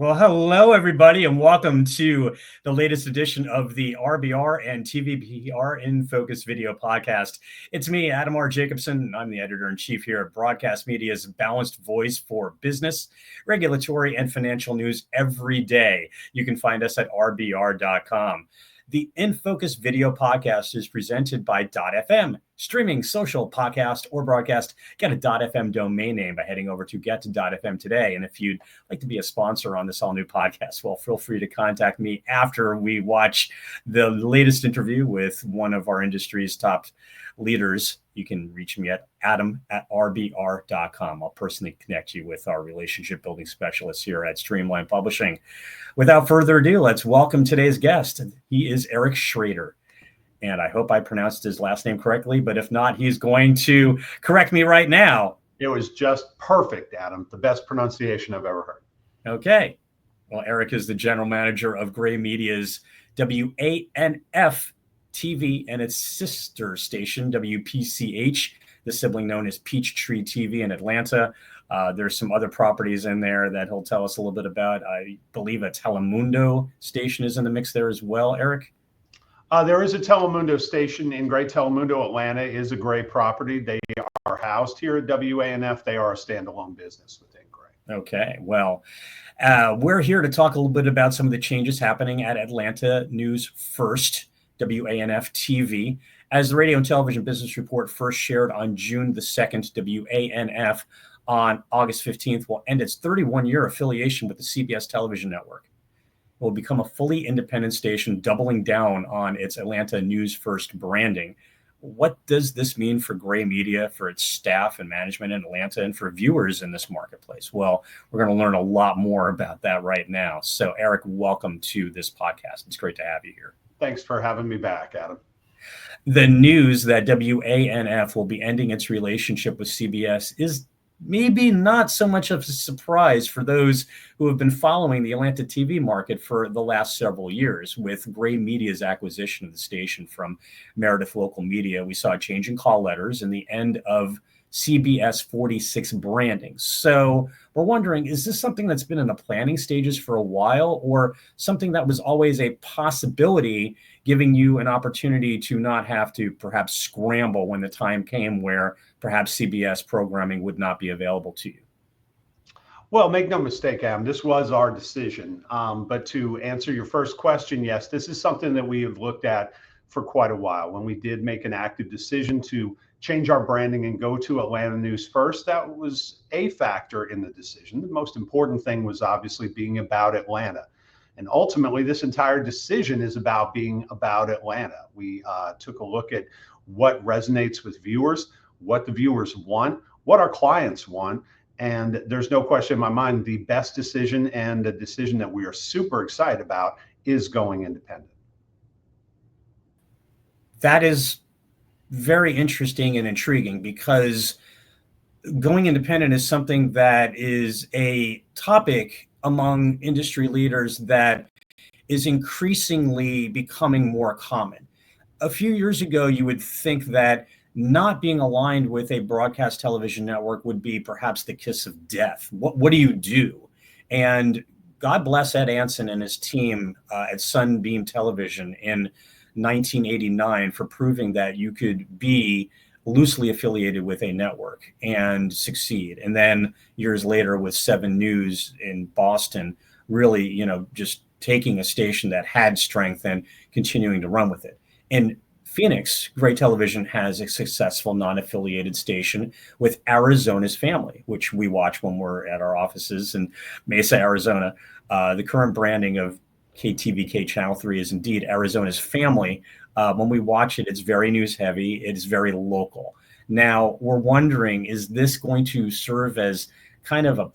Well, hello, everybody, and welcome to the latest edition of the RBR and TVBR InFOCUS video podcast. It's me, Adam R. Jacobson, and I'm the editor-in-chief here at Broadcast Media's balanced voice for business, regulatory, and financial news every day. You can find us at rbr.com. The InFOCUS video podcast is presented by .fm. Streaming, social, podcast, or broadcast, get a .fm domain name by heading over to get.fm today. And if you'd like to be a sponsor on this all-new podcast, well, feel free to contact me after we watch the latest interview with one of our industry's top leaders. You can reach me at adam@rbr.com. I'll personally connect you with our relationship building specialists here at Streamline Publishing. Without further ado, let's welcome today's guest. He is Erik Schrader. And I hope I pronounced his last name correctly, but if not, he's going to correct me right now. It was just perfect, Adam. The best pronunciation I've ever heard. Okay. Well, Erik is the general manager of Gray Media's WANF-TV and its sister station, WPCH, the sibling known as Peachtree TV in Atlanta. There's some other properties in there that he'll tell us a little bit about. I believe a Telemundo station is in the mix there as well, Erik. There is a Telemundo station in Gray. Telemundo Atlanta is a Gray property. They are housed here at WANF. They are a standalone business within Gray. Okay, well, we're here to talk a little bit about some of the changes happening at Atlanta News First, WANF TV. As the Radio and Television Business Report first shared on June the 2nd, WANF on August 15th will end its 31-year affiliation with the CBS Television Network. Will become a fully independent station, doubling down on its Atlanta News First branding. What does this mean for Gray Media, for its staff and management in Atlanta, and for viewers in this marketplace? Well, we're going to learn a lot more about that right now. So, Erik, welcome to this podcast. It's great to have you here. Thanks for having me back, Adam. The news that WANF will be ending its relationship with CBS is maybe not so much of a surprise for those who have been following the Atlanta TV market for the last several years. With Gray Media's acquisition of the station from Meredith Local Media, we saw a change in call letters and the end of CBS 46 branding. So we're wondering, is this something that's been in the planning stages for a while, or something that was always a possibility, giving you an opportunity to not have to perhaps scramble when the time came where perhaps CBS programming would not be available to you? Well, make no mistake, Adam, this was our decision. But to answer your first question, yes, this is something that we have looked at for quite a while. When we did make an active decision to change our branding and go to Atlanta News First, that was a factor in the decision. The most important thing was obviously being about Atlanta. And ultimately, this entire decision is about being about Atlanta. We took a look at what resonates with viewers, what the viewers want, what our clients want. And there's no question in my mind, the best decision, and a decision that we are super excited about, is going independent. That is very interesting and intriguing, because going independent is something that is a topic among industry leaders that is increasingly becoming more common. A few years ago, you would think that not being aligned with a broadcast television network would be perhaps the kiss of death. What do you do? And God bless Ed Anson and his team at Sunbeam Television in 1989 for proving that you could be loosely affiliated with a network and succeed. And then years later with 7 News in Boston, really, just taking a station that had strength and continuing to run with it. In Phoenix, Gray Television has a successful non-affiliated station with Arizona's Family, which we watch when we're at our offices in Mesa, Arizona. The current branding of KTVK Channel 3 is indeed Arizona's Family. When we watch it, it's very news heavy. It's very local. Now, we're wondering, is this going to serve as kind of a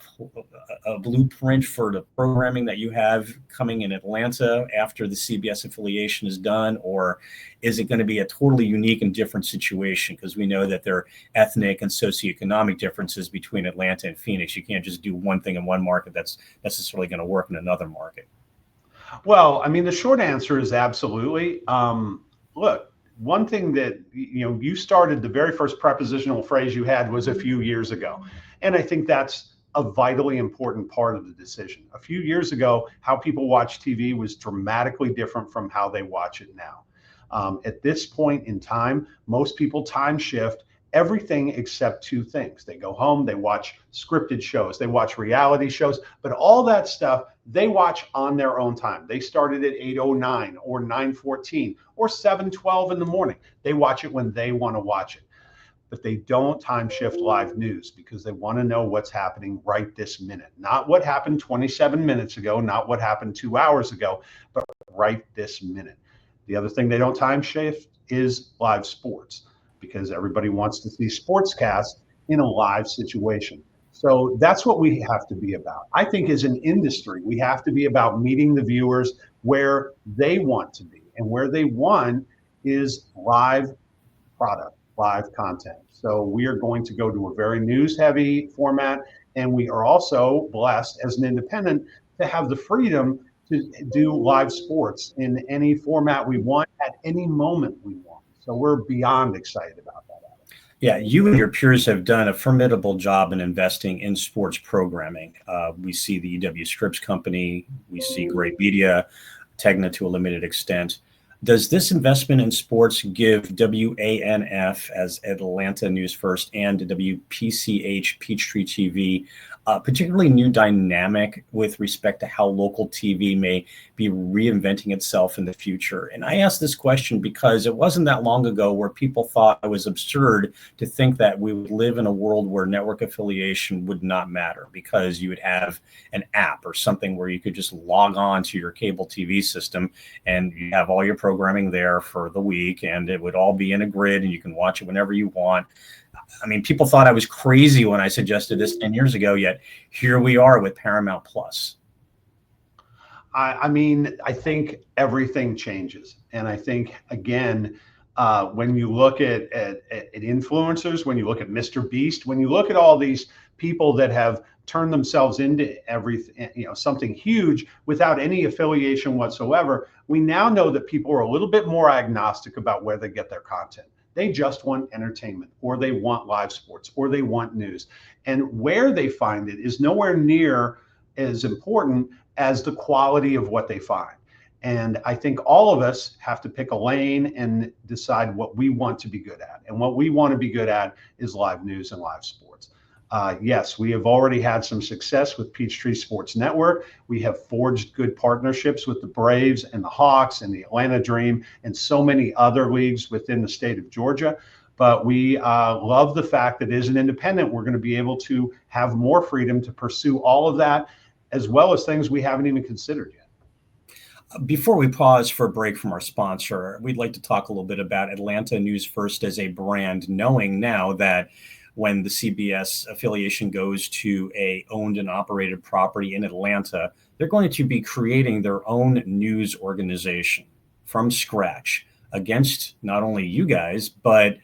blueprint for the programming that you have coming in Atlanta after the CBS affiliation is done? Or is it going to be a totally unique and different situation? Because we know that there are ethnic and socioeconomic differences between Atlanta and Phoenix. You can't just do one thing in one market that's necessarily going to work in another market. Well, I mean, the short answer is absolutely. Look, one thing that, you started, the very first prepositional phrase you had was a few years ago. And I think that's a vitally important part of the decision. A few years ago, how people watch TV was dramatically different from how they watch it now. At this point in time, most people time shift everything except two things. They go home, they watch scripted shows, they watch reality shows, but all that stuff they watch on their own time. They started at 8:09 or 9:14 or 7:12 in the morning. They watch it when they want to watch it. But they don't time shift live news because they want to know what's happening right this minute. Not what happened 27 minutes ago, not what happened 2 hours ago, but right this minute. The other thing they don't time shift is live sports, because everybody wants to see sportscasts in a live situation. So that's what we have to be about. I think as an industry, we have to be about meeting the viewers where they want to be, and where they want is live product, live content. So we are going to go to a very news heavy format, and we are also blessed as an independent to have the freedom to do live sports in any format we want at any moment we want. So we're beyond excited about that. Yeah, you and your peers have done a formidable job in investing in sports programming. We see the EW Scripps Company, we see Great Media, Tegna to a limited extent. Does this investment in sports give WANF as Atlanta News First and WPCH Peachtree TV particularly new dynamic with respect to how local TV may be reinventing itself in the future? And I ask this question because it wasn't that long ago where people thought it was absurd to think that we would live in a world where network affiliation would not matter, because you would have an app or something where you could just log on to your cable TV system and you have all your programming there for the week, and it would all be in a grid and you can watch it whenever you want. I mean, people thought I was crazy when I suggested this 10 years ago, yet here we are with Paramount Plus. I mean, I think everything changes. And I think, again, when you look at influencers, when you look at Mr. Beast, when you look at all these people that have turned themselves into everything, something huge without any affiliation whatsoever, we now know that people are a little bit more agnostic about where they get their content. They just want entertainment, or they want live sports, or they want news. And where they find it is nowhere near as important as the quality of what they find. And I think all of us have to pick a lane and decide what we want to be good at. And what we want to be good at is live news and live sports. Yes, we have already had some success with Peachtree Sports Network. We have forged good partnerships with the Braves and the Hawks and the Atlanta Dream and so many other leagues within the state of Georgia. But we love the fact that as an independent, we're going to be able to have more freedom to pursue all of that, as well as things we haven't even considered yet. Before we pause for a break from our sponsor, we'd like to talk a little bit about Atlanta News First as a brand, knowing now that when the CBS affiliation goes to a owned and operated property in Atlanta, they're going to be creating their own news organization from scratch against not only you guys, but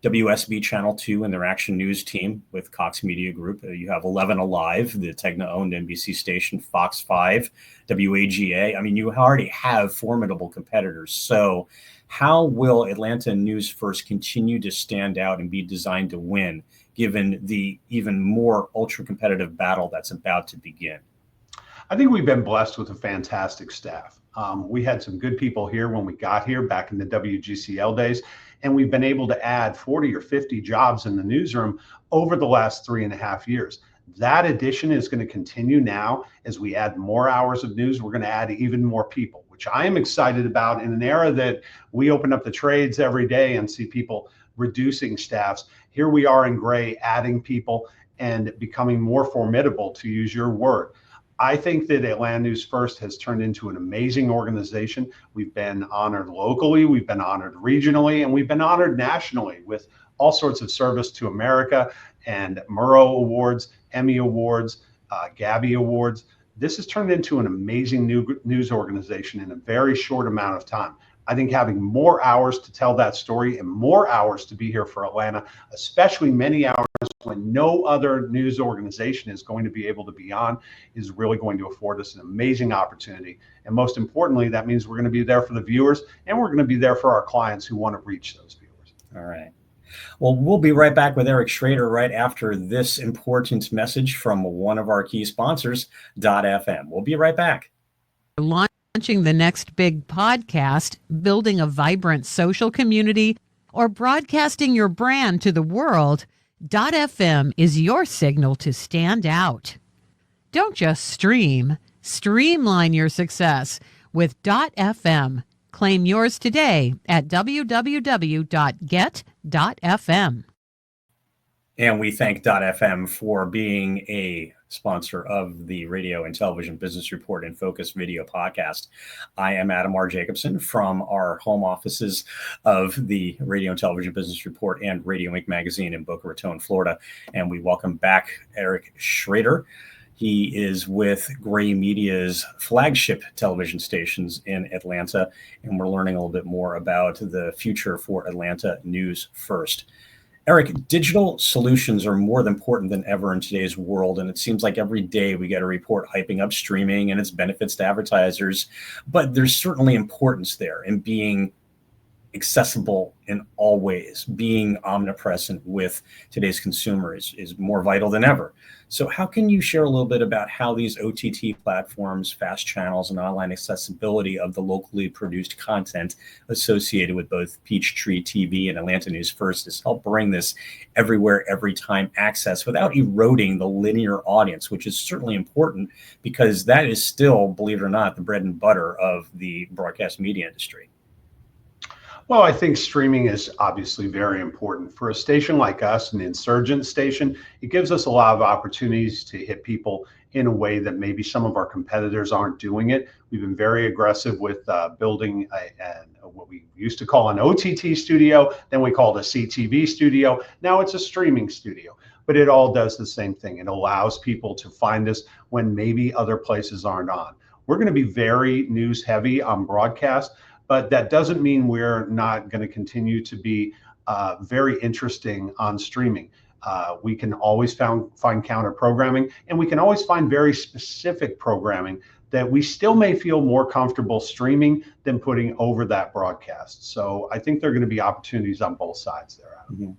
WSB Channel 2 and their Action News team with Cox Media Group. You have 11 Alive, the Tegna-owned NBC station, Fox 5, WAGA. I mean, you already have formidable competitors. So how will Atlanta News First continue to stand out and be designed to win, given the even more ultra-competitive battle that's about to begin? I think we've been blessed with a fantastic staff. We had some good people here when we got here back in the WGCL days, and we've been able to add 40 or 50 jobs in the newsroom over the last 3.5 years. That addition is going to continue now. As we add more hours of news, we're going to add even more people, which I am excited about in an era that we open up the trades every day and see people reducing staffs. Here we are in gray, adding people and becoming more formidable, to use your word. I think that Atlanta News First has turned into an amazing organization. We've been honored locally, we've been honored regionally, and we've been honored nationally with all sorts of service to America and Murrow Awards, Emmy Awards, Gabby Awards. This has turned into an amazing new news organization in a very short amount of time. I think having more hours to tell that story and more hours to be here for Atlanta, especially many hours when no other news organization is going to be able to be on, is really going to afford us an amazing opportunity. And most importantly, that means we're going to be there for the viewers, and we're going to be there for our clients who want to reach those viewers. All right. Well, we'll be right back with Erik Schrader right after this important message from one of our key sponsors, .fm. We'll be right back. Launching the next big podcast, building a vibrant social community, or broadcasting your brand to the world, .fm is your signal to stand out. Don't just streamline your success with .fm. Claim yours today at www.get.fm. And we thank .fm for being a sponsor of the Radio and Television Business Report InFOCUS video podcast. I am Adam R. Jacobson from our home offices of the Radio and Television Business Report and Radio Inc. magazine in Boca Raton, Florida. And we welcome back Erik Schrader. He is with Gray Media's flagship television stations in Atlanta, and we're learning a little bit more about the future for Atlanta News First. Erik, digital solutions are more important than ever in today's world, and it seems like every day we get a report hyping up streaming and its benefits to advertisers, but there's certainly importance there in being accessible in all ways. Being omnipresent with today's consumers is more vital than ever. So how can you share a little bit about how these OTT platforms, fast channels, and online accessibility of the locally produced content associated with both Peachtree TV and Atlanta News First has helped bring this everywhere, every time access without eroding the linear audience, which is certainly important because that is still, believe it or not, the bread and butter of the broadcast media industry. Well, I think streaming is obviously very important. For a station like us, an insurgent station, it gives us a lot of opportunities to hit people in a way that maybe some of our competitors aren't doing it. We've been very aggressive with building what we used to call an OTT studio, then we called a CTV studio. Now it's a streaming studio, but it all does the same thing. It allows people to find us when maybe other places aren't on. We're going to be very news heavy on broadcast, but that doesn't mean we're not going to continue to be very interesting on streaming. We can always find counter programming, and we can always find very specific programming that we still may feel more comfortable streaming than putting over that broadcast. So I think there are going to be opportunities on both sides there. Mm-hmm.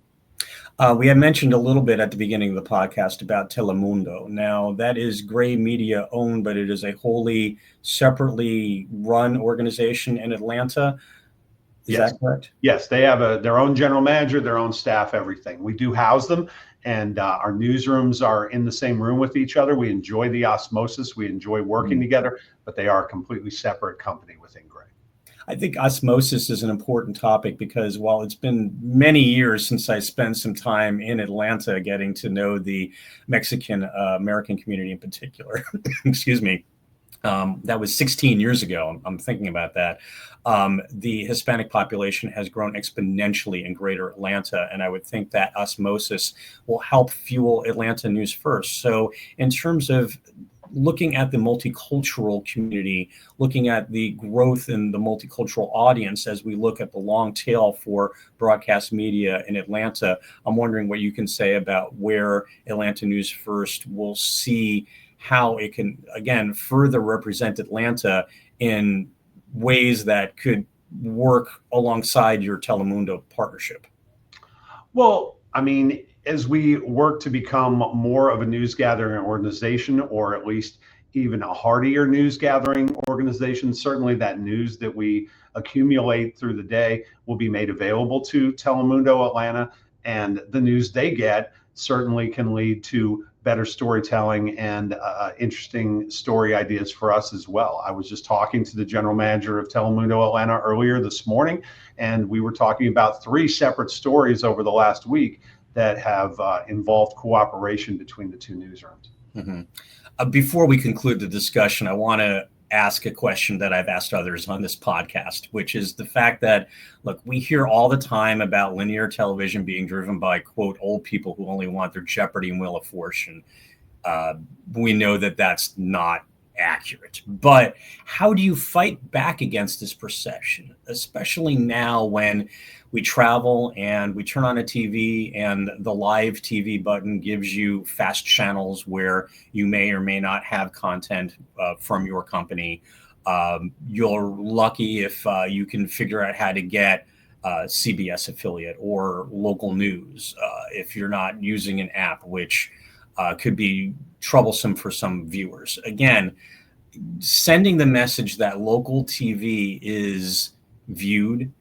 We had mentioned a little bit at the beginning of the podcast about Telemundo. Now, that is Gray Media owned, but it is a wholly separately run organization in Atlanta. Is that correct? Yes, they have their own general manager, their own staff, everything. We do house them, and our newsrooms are in the same room with each other. We enjoy the osmosis. We enjoy working together, but they are a completely separate company within Gray. I think osmosis is an important topic because while it's been many years since I spent some time in Atlanta getting to know the Mexican American community in particular, excuse me, that was 16 years ago. I'm thinking about that. The Hispanic population has grown exponentially in greater Atlanta, and I would think that osmosis will help fuel Atlanta News First. So in terms of looking at the multicultural community, looking at the growth in the multicultural audience as we look at the long tail for broadcast media in Atlanta, I'm wondering what you can say about where Atlanta News First will see how it can, again, further represent Atlanta in ways that could work alongside your Telemundo partnership. Well, I mean, as we work to become more of a news gathering organization, or at least even a heartier news gathering organization, certainly that news that we accumulate through the day will be made available to Telemundo Atlanta, and the news they get certainly can lead to better storytelling and interesting story ideas for us as well. I was just talking to the general manager of Telemundo Atlanta earlier this morning, and we were talking about 3 separate stories over the last week that have involved cooperation between the 2 newsrooms. Mm-hmm. Before we conclude the discussion, I want to ask a question that I've asked others on this podcast, which is the fact that, look, we hear all the time about linear television being driven by, quote, old people who only want their Jeopardy and Wheel of Fortune. We know that that's not accurate, but how do you fight back against this perception, especially now when we travel and we turn on a TV and the live TV button gives you fast channels where you may or may not have content from your company. You're lucky if you can figure out how to get CBS affiliate or local news, if you're not using an app, which could be troublesome for some viewers. Again, sending the message that local TV is viewed,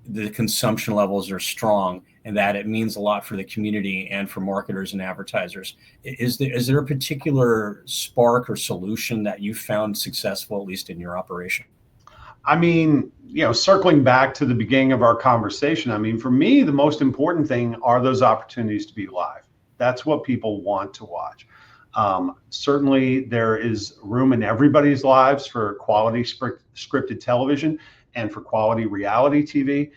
the consumption levels are strong, and that it means a lot for the community and for marketers and advertisers. Is there a particular spark or solution that you found successful, at least in your operation? I mean, circling back to the beginning of our conversation, I mean, for me, the most important thing are those opportunities to be live. That's what people want to watch. Certainly, there is room in everybody's lives for quality scripted television and for quality reality TV.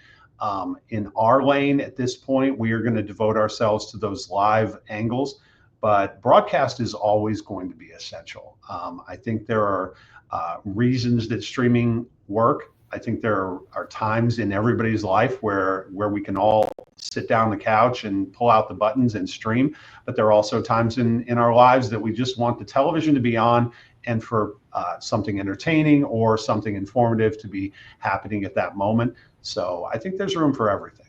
In our lane at this point, we are going to devote ourselves to those live angles, but broadcast is always going to be essential. I think there are reasons that streaming work. I think there are times in everybody's life where we can all sit down on the couch and pull out the buttons and stream, but there are also times in our lives that we just want the television to be on and for something entertaining or something informative to be happening at that moment. So I think there's room for everything.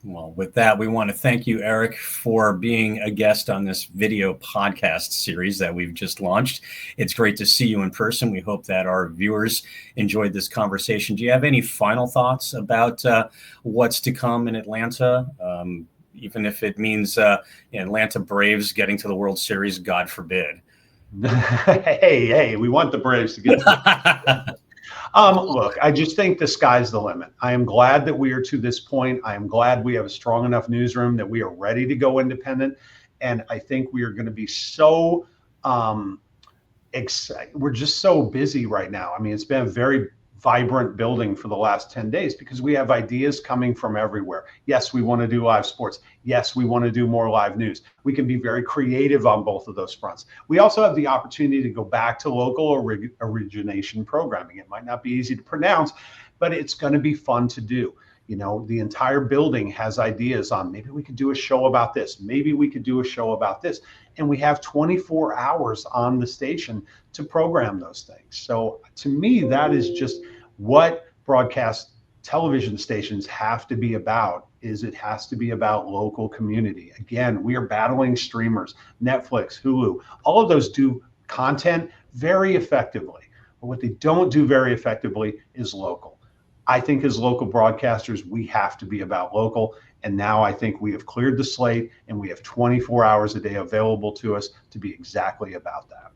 Well, with that, we want to thank you, Erik, for being a guest on this video podcast series that we've just launched. It's great to see you in person. We hope that our viewers enjoyed this conversation. Do you have any final thoughts about what's to come in Atlanta? Even if it means Atlanta Braves getting to the World Series, God forbid. Hey, we want the Braves to get to Look, I just think the sky's the limit. I am glad that we are to this point. I am glad we have a strong enough newsroom that we are ready to go independent. And I think we are going to be so excited. We're just so busy right now. I mean, it's been a very vibrant building for the last 10 days because we have ideas coming from everywhere. Yes, we want to do live sports. Yes, we want to do more live news. We can be very creative on both of those fronts. We also have the opportunity to go back to local origination programming. It might not be easy to pronounce, but it's going to be fun to do. The entire building has ideas on maybe we could do a show about this. Maybe we could do a show about this. And we have 24 hours on the station to program those things. So to me, that is just what broadcast television stations have to be about. It has to be about local community. Again, we are battling streamers, Netflix, Hulu, all of those do content very effectively. But what they don't do very effectively is local. I think as local broadcasters, we have to be about local. And now I think we have cleared the slate and we have 24 hours a day available to us to be exactly about that.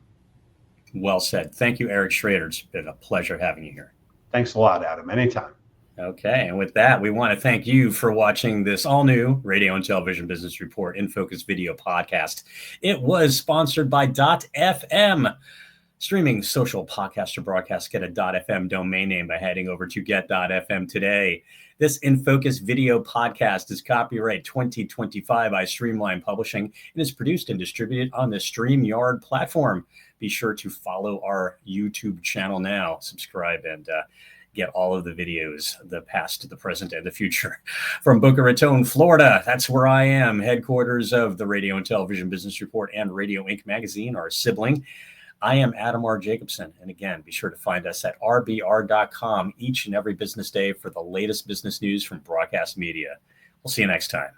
Well said. Thank you, Erik Schrader. It's been a pleasure having you here. Thanks a lot, Adam. Anytime. Okay. And with that, we want to thank you for watching this all new Radio and Television Business Report InFOCUS video podcast. It was sponsored by .fm. Streaming social podcast or broadcast, get a .fm domain name by heading over to get.fm today. This InFOCUS video podcast is copyright 2025 by Streamline Publishing and is produced and distributed on the StreamYard platform. Be sure to follow our YouTube channel now, subscribe, and get all of the videos, the past, the present, and the future. From Boca Raton, Florida, that's where I am, headquarters of the Radio and Television Business Report and Radio Inc. magazine, our sibling. I am Adam R. Jacobson. And again, be sure to find us at rbr.com each and every business day for the latest business news from broadcast media. We'll see you next time.